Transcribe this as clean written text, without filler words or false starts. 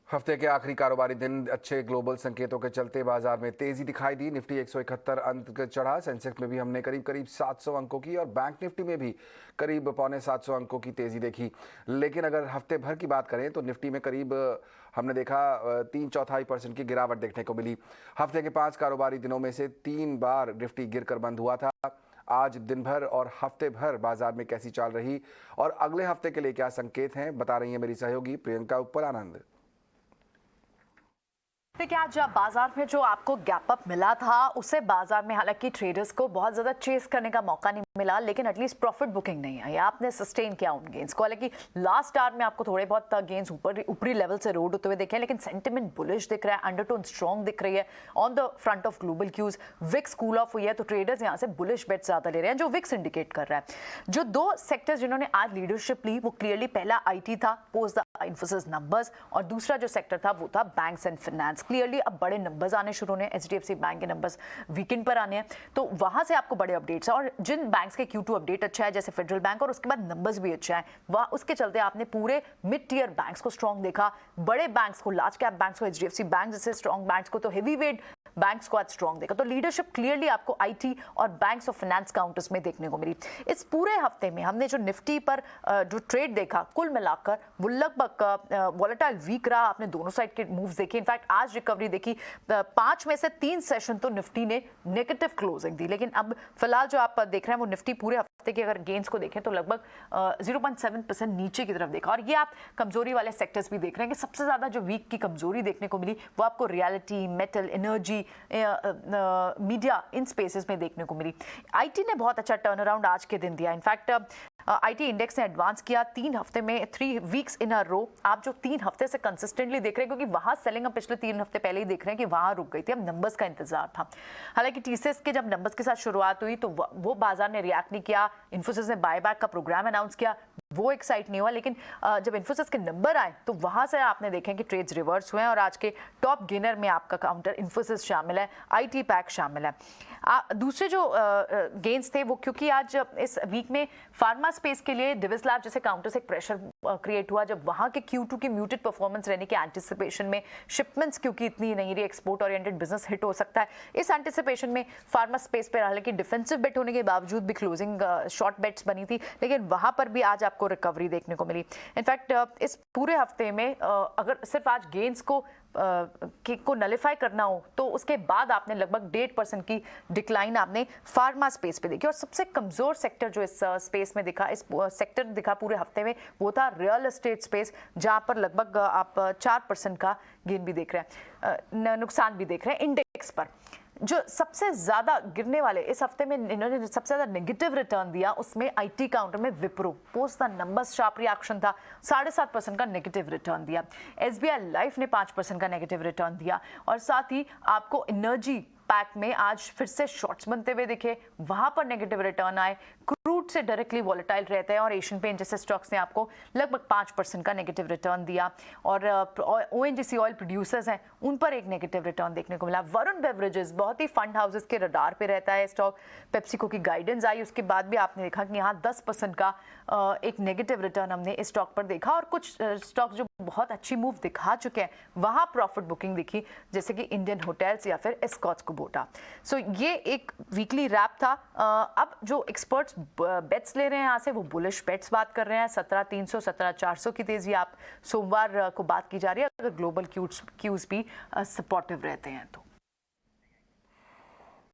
हफ्ते के आखिरी कारोबारी दिन अच्छे ग्लोबल संकेतों के चलते बाजार में तेजी दिखाई दी। निफ्टी 171 अंक चढ़ा। सेंसेक्स में भी हमने करीब 700 अंकों की और बैंक निफ्टी में भी करीब 750 अंकों की तेजी देखी। लेकिन अगर हफ्ते भर की बात करें तो निफ्टी में करीब हमने देखा 3/4% की गिरावट देखने को मिली। हफ्ते के 5 कारोबारी दिनों में से 3 बार निफ्टी गिरकर बंद हुआ था। आज दिन भर और हफ्ते भर बाजार में कैसी चाल रही और अगले हफ्ते के लिए क्या संकेत हैं, बता रही है मेरी सहयोगी प्रियंका उप्पल आनंद। देखिए, आज बाजार में जो आपको गैप अप मिला था उसे बाजार में हालांकि ट्रेडर्स को बहुत ज्यादा चेस करने का मौका नहीं मिला, लेकिन एटलीस्ट प्रॉफिट बुकिंग नहीं आई। आपने सस्टेन किया उन गेन्स को। हालांकि लास्ट आवर में आपको थोड़े बहुत गेन्स ऊपरी लेवल से रोड होते हुए देखे, लेकिन सेंटिमेंट बुलिश दिख रहा है, अंडरटोन स्ट्रॉन्ग दिख रही है on the front of global cues. VIX cool off हुई है तो ट्रेडर्स यहाँ से बुलिश बेट ज्यादा ले रहे हैं, जो विक्स इंडिकेट कर रहा है। जो दो सेक्टर्स जिन्होंने आज लीडरशिप ली वो क्लियरली पहला आईटी था पोस्ट द इन्फोसिस नंबर्स, और दूसरा जो सेक्टर था वो था बैंक्स एंड फाइनेंस। क्लियरली अब बड़े नंबर्स आने शुरू होने, एचडीएफसी बैंक के नंबर्स वीकेंड पर आने हैं, तो वहां से आपको बड़े अपडेट्स हैं। और जिन बैंक्स के Q2 अपडेट अच्छा है जैसे फेडरल बैंक, और उसके बाद नंबर्स भी अच्छा है, वह उसके चलते आपने पूरे मिड टियर बैंक्स को स्ट्रॉन्ग देखा, बड़े बैंक्स को, लार्ज कैप बैंक्स को, एचडीएफसी बैंक जैसे स्ट्रॉन्ग बैंक्स को, तो हेवी वेट बैंक्स को आज स्ट्रॉन्ग देखा। तो लीडरशिप क्लियरली आपको आईटी और बैंक्स और फाइनेंस काउंटर्स में देखने को मिली। इस पूरे हफ्ते में हमने जो निफ्टी पर जो ट्रेड देखा, कुल मिलाकर वो लगभग वॉलेटाइल वीक रहा। आपने दोनों साइड के मूव्स देखे। इनफैक्ट आज रिकवरी देखी, 5 में से 3 सेशन तो निफ्टी ने नेगेटिव क्लोजिंग दी। लेकिन अब फिलहाल जो आप देख रहे हैं वो निफ्टी पूरे हफ्ते के अगर गेन्स को देखें तो लगभग 0.7% नीचे की तरफ देखा। और ये आप कमजोरी वाले सेक्टर्स भी देख रहे हैं कि सबसे ज्यादा जो वीक की कमजोरी देखने को मिली वो आपको रियलिटी, मेटल, एनर्जी, मीडिया, इन स्पेसेस में देखने को मिली। आईटी ने बहुत अच्छा टर्न अराउंड आज के दिन दिया। इनफैक्ट आईटी इंडेक्स ने एडवांस किया 3 हफ्ते में, 3 वीक्स इन अ रो। आप जो 3 हफ्ते से कंसिस्टेंटली देख रहे हैं, क्योंकि वहां सेलिंग हम पिछले 3 हफ्ते पहले ही देख रहे हैं कि वहां रुक गई थी, अब नंबर्स का इंतजार था। हालांकि टीसीएस के जब नंबर्स के साथ शुरुआत हुई तो वो बाजार ने रिएक्ट नहीं किया। इन्फोसिस ने बायबैक का प्रोग्राम अनाउंस किया, वो एक्साइट नहीं हुआ। लेकिन जब इन्फोसिस के नंबर आए तो वहां से आपने देखें कि ट्रेड्स रिवर्स हुए हैं, और आज के टॉप गेनर में आपका काउंटर इन्फोसिस शामिल है, आईटी पैक शामिल है। दूसरे जो गेन्स थे वो क्योंकि आज इस वीक में फार्मा स्पेस के लिए डिविस लैब जैसे काउंटर से एक प्रेशर क्रिएट हुआ, जब वहां के Q2 की म्यूटेड परफॉर्मेंस रहने के एंटिसिपेशन में शिपमेंट्स क्योंकि इतनी नहीं रही, एक्सपोर्ट ओरिएंटेड बिजनेस हिट हो सकता है, इस एंटिसिपेशन में फार्मा स्पेस पर हालांकि डिफेंसिव बेट होने के बावजूद भी क्लोजिंग शॉर्ट बेट्स बनी थी, लेकिन वहां पर भी आज आपको रिकवरी देखने को मिली। इनफैक्ट इस पूरे हफ्ते में अगर सिर्फ आज गेन्स को नलिफाई करना हो तो उसके बाद आपने लगभग 1.5% की डिक्लाइन आपने फार्मा स्पेस पे देखी। और सबसे कमजोर सेक्टर जो इस स्पेस में दिखा, इस सेक्टर दिखा पूरे हफ्ते में, वो था रियल एस्टेट स्पेस, जहां पर लगभग आप 4% का गेन भी देख रहे हैं, नुकसान भी देख रहे हैं इंडेक्स पर। जो सबसे ज्यादा गिरने वाले इस हफ्ते में इन्होंने सबसे ज्यादा नेगेटिव रिटर्न दिया, उसमें आईटी काउंटर में Wipro, post the numbers sharp reaction था, 7.5% का नेगेटिव रिटर्न दिया। एसबीआई लाइफ ने 5% का नेगेटिव रिटर्न दिया। और साथ ही आपको एनर्जी पैक में आज फिर से शॉर्ट्स बनते हुए दिखे, वहां पर नेगेटिव रिटर्न आए। क्रूड से डायरेक्टली वॉलेटाइल रहते हैं और एशियन पेंट जैसे स्टॉक्स ने आपको लगभग 5% का नेगेटिव रिटर्न दिया। और ओएनजीसी ऑयल प्रोड्यूसर्स हैं, उन पर एक नेगेटिव रिटर्न देखने को मिला। वरुण बेवरेजेस बहुत ही फंड हाउसेस के रडार पे रहता है स्टॉक, पेप्सिको की गाइडेंस आई, उसके बाद भी आपने देखा कि यहाँ 10% का एक नेगेटिव रिटर्न हमने इस स्टॉक पर देखा। और कुछ स्टॉक्स जो बहुत अच्छी मूव दिखा चुके हैं वहां प्रॉफिट बुकिंग दिखी, जैसे कि इंडियन होटल्स या फिर एस्कॉट्स कुबोटा। सो ये एक वीकली रैप था। अब जो एक्सपर्ट्स बेट्स ले रहे हैं यहाँ से वो बुलिश बेट्स बात कर रहे हैं। 17,300 17,400 की तेजी आप सोमवार को बात की जा रही है, अगर ग्लोबल क्यूज भी सपोर्टिव रहते हैं तो।